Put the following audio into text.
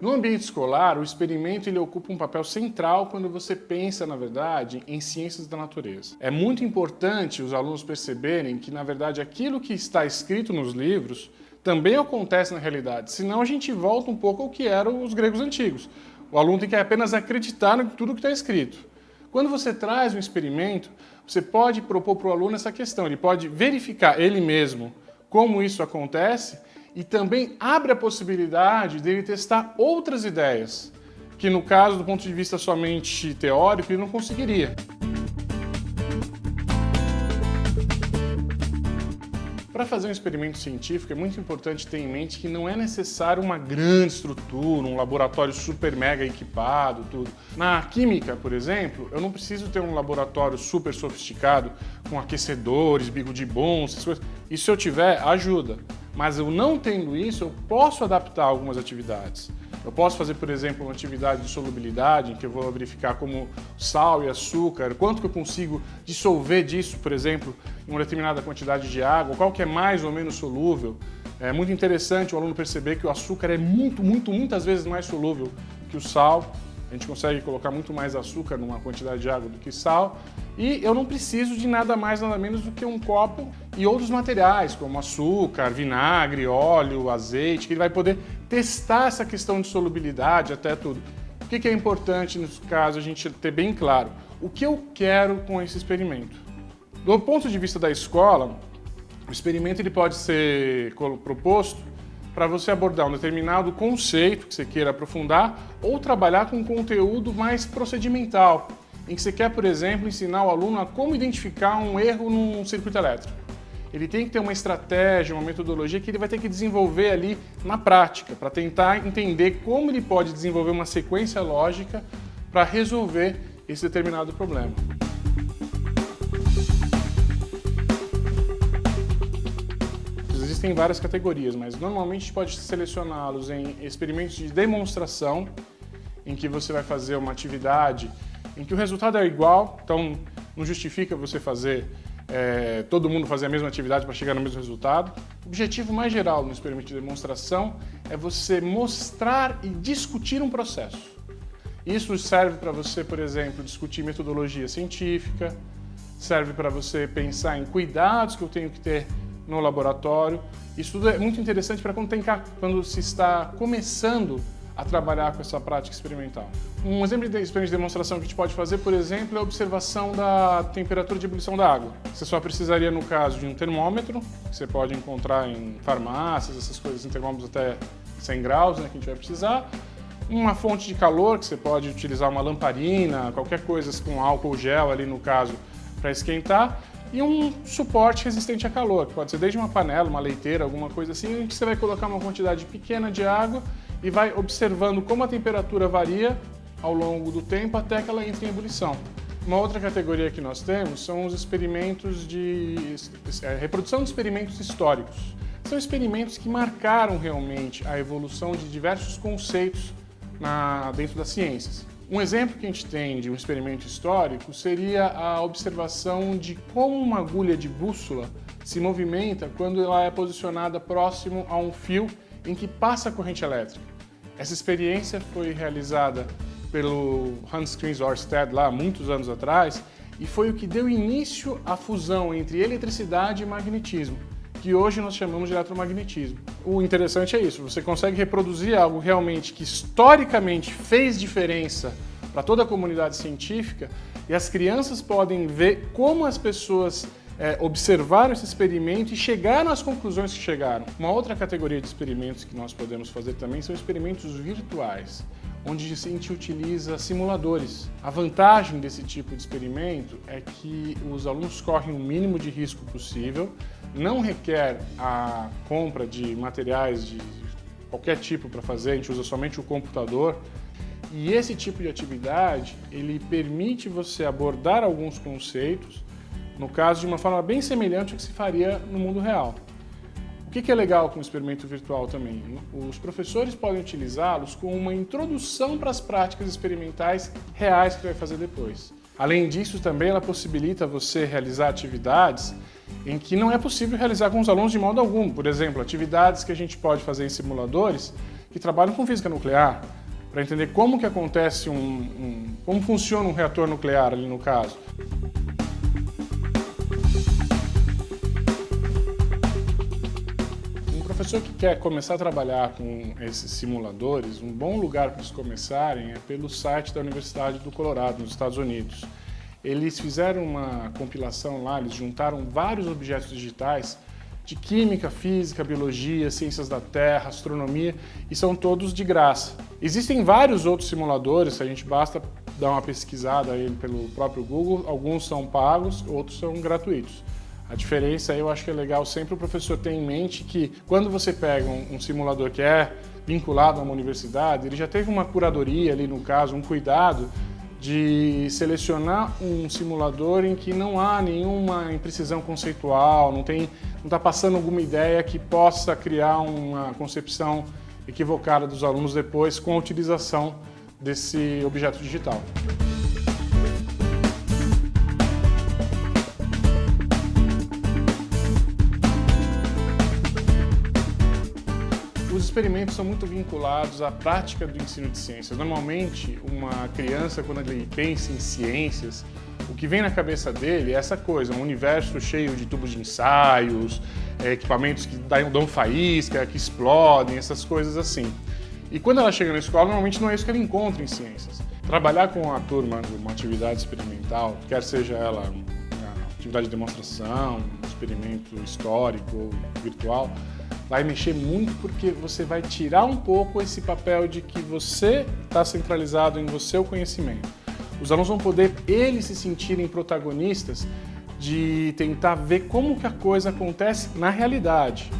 No ambiente escolar, o experimento ele ocupa um papel central quando você pensa, na verdade, em ciências da natureza. É muito importante os alunos perceberem que, na verdade, aquilo que está escrito nos livros também acontece na realidade, senão a gente volta um pouco ao que eram os gregos antigos. O aluno tem que apenas acreditar em tudo que está escrito. Quando você traz um experimento, você pode propor para o aluno essa questão, ele pode verificar ele mesmo como isso acontece e também abre a possibilidade dele testar outras ideias, que no caso, do ponto de vista somente teórico, ele não conseguiria. Para fazer um experimento científico é muito importante ter em mente que não é necessário uma grande estrutura, um laboratório super mega equipado, tudo. Na química, por exemplo, eu não preciso ter um laboratório super sofisticado com aquecedores, bico de Bohm, essas coisas. E se eu tiver, ajuda. Mas eu não tendo isso, eu posso adaptar algumas atividades. Eu posso fazer, por exemplo, uma atividade de solubilidade, em que eu vou verificar como sal e açúcar, quanto que eu consigo dissolver disso, por exemplo, em uma determinada quantidade de água, qual que é mais ou menos solúvel. É muito interessante o aluno perceber que o açúcar é muitas vezes mais solúvel que o sal. A gente consegue colocar muito mais açúcar numa quantidade de água do que sal. E eu não preciso de nada mais, nada menos do que um copo e outros materiais, como açúcar, vinagre, óleo, azeite, que ele vai poder testar essa questão de solubilidade, até tudo. O que é importante, nesse caso, a gente ter bem claro? O que eu quero com esse experimento? Do ponto de vista da escola, o experimento ele pode ser proposto para você abordar um determinado conceito que você queira aprofundar ou trabalhar com um conteúdo mais procedimental, em que você quer, por exemplo, ensinar o aluno a como identificar um erro num circuito elétrico. Ele tem que ter uma estratégia, uma metodologia que ele vai ter que desenvolver ali na prática, para tentar entender como ele pode desenvolver uma sequência lógica para resolver esse determinado problema. Existem várias categorias, mas normalmente a gente pode selecioná-los em experimentos de demonstração, em que você vai fazer uma atividade em que o resultado é igual, então não justifica você fazer todo mundo fazer a mesma atividade para chegar no mesmo resultado. O objetivo mais geral no experimento de demonstração é você mostrar e discutir um processo. Isso serve para você, por exemplo, discutir metodologia científica, serve para você pensar em cuidados que eu tenho que ter no laboratório. Isso tudo é muito interessante para quando se está começando a trabalhar com essa prática experimental. Um exemplo de experimento de demonstração que a gente pode fazer, por exemplo, é a observação da temperatura de ebulição da água. Você só precisaria, no caso, de um termômetro, que você pode encontrar em farmácias, essas coisas, em termômetros até 100 graus, né, que a gente vai precisar. Uma fonte de calor, que você pode utilizar uma lamparina, qualquer coisa com álcool gel ali, no caso, para esquentar. E um suporte resistente a calor, que pode ser desde uma panela, uma leiteira, alguma coisa assim, em que você vai colocar uma quantidade pequena de água e vai observando como a temperatura varia ao longo do tempo até que ela entre em ebulição. Uma outra categoria que nós temos são os experimentos de reprodução de experimentos históricos. São experimentos que marcaram realmente a evolução de diversos conceitos dentro das ciências. Um exemplo que a gente tem de um experimento histórico seria a observação de como uma agulha de bússola se movimenta quando ela é posicionada próximo a um fio em que passa a corrente elétrica. Essa experiência foi realizada pelo Hans Christian Ørsted lá muitos anos atrás e foi o que deu início à fusão entre eletricidade e magnetismo, que hoje nós chamamos de eletromagnetismo. O interessante é isso, você consegue reproduzir algo realmente que historicamente fez diferença para toda a comunidade científica e as crianças podem ver como as pessoas observaram esse experimento e chegaram às conclusões que chegaram. Uma outra categoria de experimentos que nós podemos fazer também são experimentos virtuais, onde a gente utiliza simuladores. A vantagem desse tipo de experimento é que os alunos correm o mínimo de risco possível, não requer a compra de materiais de qualquer tipo para fazer, a gente usa somente o computador. E esse tipo de atividade, ele permite você abordar alguns conceitos, no caso de uma forma bem semelhante ao que se faria no mundo real. O que é legal com o experimento virtual também? Os professores podem utilizá-los como uma introdução para as práticas experimentais reais que vai fazer depois. Além disso, também ela possibilita você realizar atividades em que não é possível realizar com os alunos de modo algum. Por exemplo, atividades que a gente pode fazer em simuladores que trabalham com física nuclear, para entender como que acontece como funciona um reator nuclear ali no caso. Um professor que quer começar a trabalhar com esses simuladores, um bom lugar para eles começarem é pelo site da Universidade do Colorado, nos Estados Unidos. Eles fizeram uma compilação lá, eles juntaram vários objetos digitais de química, física, biologia, ciências da terra, astronomia, e são todos de graça. Existem vários outros simuladores, a gente basta dar uma pesquisada aí pelo próprio Google, alguns são pagos, outros são gratuitos. A diferença aí eu acho que é legal sempre o professor ter em mente que quando você pega um simulador que é vinculado a uma universidade, ele já teve uma curadoria ali no caso, um cuidado de selecionar um simulador em que não há nenhuma imprecisão conceitual, não está passando alguma ideia que possa criar uma concepção equivocada dos alunos depois com a utilização desse objeto digital. Os experimentos são muito vinculados à prática do ensino de ciências. Normalmente, uma criança, quando ele pensa em ciências, o que vem na cabeça dele é essa coisa, um universo cheio de tubos de ensaios, equipamentos que dão faísca, que explodem, essas coisas assim. E quando ela chega na escola, normalmente não é isso que ela encontra em ciências. Trabalhar com a turma numa atividade experimental, quer seja ela uma atividade de demonstração, um experimento histórico ou virtual, vai mexer muito porque você vai tirar um pouco esse papel de que você está centralizado em você o conhecimento. Os alunos vão poder, eles se sentirem protagonistas de tentar ver como que a coisa acontece na realidade.